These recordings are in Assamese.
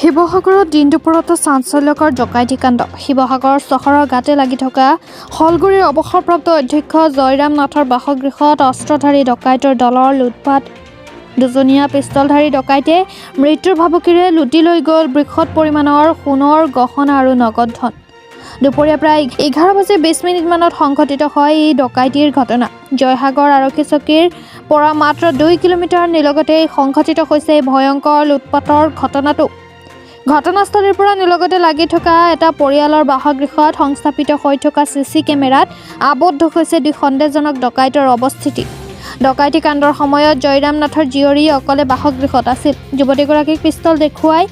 শিৱসাগৰত দিন দুপৰতে চাঞ্চল্যকৰ ডকাইতি কাণ্ড। শিৱসাগৰ চহৰৰ গাতে লাগি থকা শলগুৰিৰ অৱসৰপ্ৰাপ্ত অধ্যক্ষ জয়ৰাম নাথৰ বাসগৃহত অস্ত্ৰধাৰী ডকাইতৰ দলৰ লুটপাট। দুজনীয়া পিষ্টলধাৰী ডকাইতে মৃত্যুৰ ভাবুকিৰে লুটি লৈ গ'ল বৃহৎ পৰিমাণৰ সোণৰ গহনা আৰু নগদ ধন। দুপৰীয়া প্ৰায় 11:20 মানত সংঘটিত হয় এই ডকাইতিৰ ঘটনা। জয়সাগৰ আৰক্ষী চকীৰ পৰা মাত্ৰ 2 কিলোমিটাৰ নিলগতে সংঘটিত হৈছে এই ভয়ংকৰ লুটপাটৰ ঘটনাটো। ঘটনাস্থলীৰ পৰা নিলগতে লাগি থকা এটা পৰিয়ালৰ বাসগৃহত সংস্থাপিত হৈ থকা চিচি কেমেৰাত আবদ্ধ হৈছে দুই সন্দেহজনক ডকাইতৰ অৱস্থিতি। ডকাইতি কাণ্ডৰ সময়ত জয়ৰাম নাথৰ জীয়ৰী অকলে বাসগৃহত আছিল। যুৱতীগৰাকীক পিষ্টল দেখুৱাই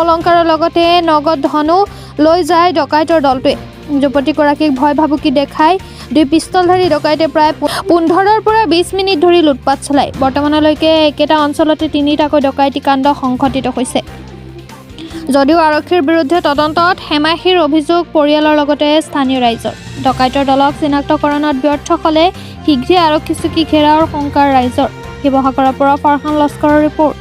অলংকাৰৰ লগতে নগদ ধনো লৈ যায় ডকাইতৰ দলটোৱে। যুৱতীগৰাকীক ভয় ভাবুকি দেখাই দুই পিষ্টলধাৰী ডকাইতে প্ৰায় 15 পৰা 20 মিনিট ধৰি লুটপাট চলায়। বৰ্তমানলৈকে একেটা অঞ্চলতে 3টাকৈ ডকাইতি কাণ্ড সংঘটিত হৈছে। যদিও আৰক্ষীৰ বিৰুদ্ধে তদন্তত হেমাহিৰ অভিযোগ পৰিয়ালৰ লগতে স্থানীয় ৰাইজৰ। ডকাইতৰ দলক চিনাক্তকৰণত ব্যৰ্থ হ'লে শীঘ্ৰে আৰক্ষী চকী ঘেৰাওৰ শংকাৰ ৰাইজৰ। শিৱসাগৰৰ পৰা ফাৰহান লস্কৰৰ ৰিপৰ্ট।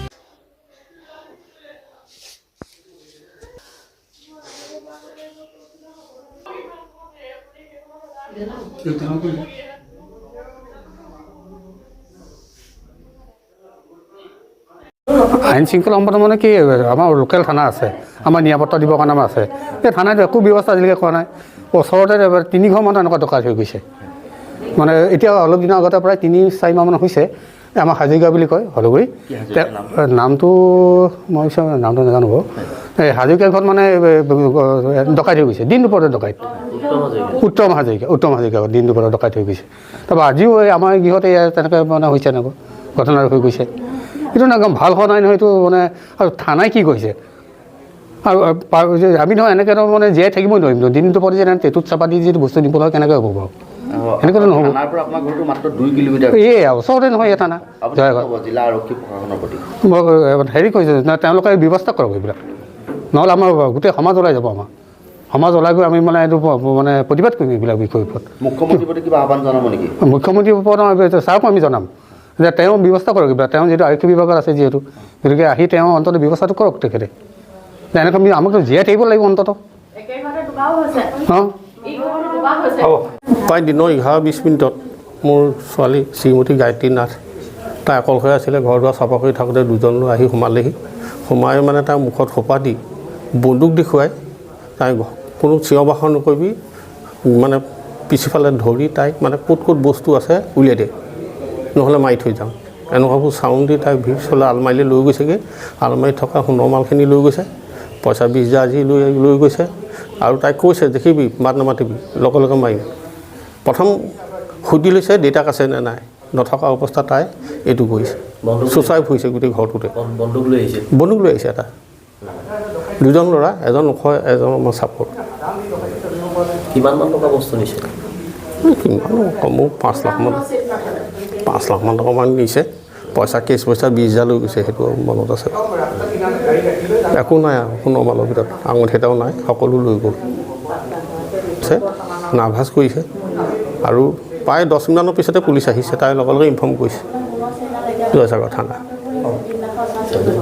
আইন শৃংখলা সম্পন্ন মানে কি, আমাৰ লোকেল থানা আছে, আমাৰ নিৰাপত্তা দিবৰ কাৰণে আমাৰ আছে। এই থানাত একো ব্যৱস্থা আজিলৈকে কৰা নাই। ওচৰতে 3 ঘৰমান এনেকুৱা ডকাইত হৈ গৈছে। মানে এতিয়া অলপ দিনৰ আগতে প্ৰায় 3-4 মাহমান হৈছে। আমাৰ হাজৰিকা বুলি কয় হলগুৰি, নামটো মই নামটো নাজানো বাৰু। এই হাজৰিকাৰ ঘৰত মানে ডকাইত হৈ গৈছে, দিন দুপৰতে ডকাইত। উত্তম হাজৰিকা দিন দুপৰতে ডকাইত হৈ গৈছে। তাৰপৰা আজিও আমাৰ গৃহতে তেনেকৈ মানে হৈছে এনেকুৱা ঘটনা হৈ গৈছে। এইটো একদম ভাল হোৱা নাই নহয় এইটো মানে। আৰু থানাই কি কৰিছে, আৰু আমি নহয় এনেকৈ মানে জীয়াই থাকিবই নোৱাৰিম। দিন দুপৰতে যে টেটুত চাপা দি যিটো বস্তু নিবলৈ হয় কেনেকৈ হ'ব বাৰু? এনেকৈতো নহ'ব। এই ওচৰতে নহয় এই থানা হেৰি কৰিছে, তেওঁলোকে ব্যৱস্থা কৰক এইবিলাক, নহ'লে আমাৰ গোটেই সমাজ ওলাই যাব। আমাৰ সমাজ ওলাই গৈ আমি মানে এইটো মানে প্ৰতিবাদ কৰিম এইবিলাক বিষয়ৰ ওপৰত। মুখ্যমন্ত্ৰীৰ কিবা আহ্বান জনাব নেকি? মুখ্যমন্ত্ৰীৰ ওপৰত ছাৰকো আমি জনাম যে তেওঁ ব্যৱস্থা কৰক এইবিলাক। তেওঁ যিহেতু আৰক্ষী বিভাগত আছে যিহেতু, গতিকে আহি তেওঁ অন্ততঃ ব্যৱস্থাটো কৰক তেখেতে। এনেকৈ আমাকতো জীয়াই থাকিব লাগিব অন্ততঃ। প্ৰায় দিনৰ 11-20 মিনিটত মোৰ ছোৱালী শ্ৰীমতী গায়ত্ৰী নাথ, তাই অকলশৰে আছিলে। ঘৰ দুৱাৰ চাফা কৰি থাকোঁতে দুজন লৈ আহি সোমালেহি। সোমাই মানে তাইৰ মুখত সোপা দি বন্দুক দেখুৱাই তাই কোনো চিঞৰ বাখৰ নকৰিবি মানে পিছফালে ধৰি তাইক মানে ক'ত ক'ত বস্তু আছে উলিয়াই দিয়ে, নহ'লে মাৰি থৈ যাম, এনেকুৱাবোৰ চাউণ্ড দি তাইক ভিৰ চলাই আলমাৰীলৈ লৈ গৈছেগৈ। আলমাৰীত থকা সোণৰ মালখিনি লৈ গৈছে, পইচা 20,000 আজি লৈ গৈছে। আৰু তাইক কৈছে দেখিবি মাত নামাতিবি, লগে লগে মাৰিম। প্ৰথম সুধি লৈছে দেউতাক আছে নে নাই, নথকা অৱস্থাত তাই এইটো কৰিছে, চুচাই ফুৰিছে গোটেই ঘৰটোতে। বন্দুক লৈ আহিছে এটা। 2জন ল'ৰা, এজন ওখ এজন আমাৰ চাপৰ। কিমান মান টকা বস্তু নিছে? কিমান কমেও 5 লাখমান টকামান নিছে। পইচা কেছ পইচা 20,000 লৈ গৈছে, সেইটো মনত আছে। একো নাই আৰু সোণৰ মালৰ ভিতৰত আঙুঠি এটাও নাই, সকলো লৈ গ'ল। নাৰ্ভাছ কৰিছে আৰু প্ৰায় 10 মিনিটৰ পিছতে পুলিচ আহিছে। তাই লগে লগে ইনফৰ্ম কৰিছে জয়সাগৰ থানা।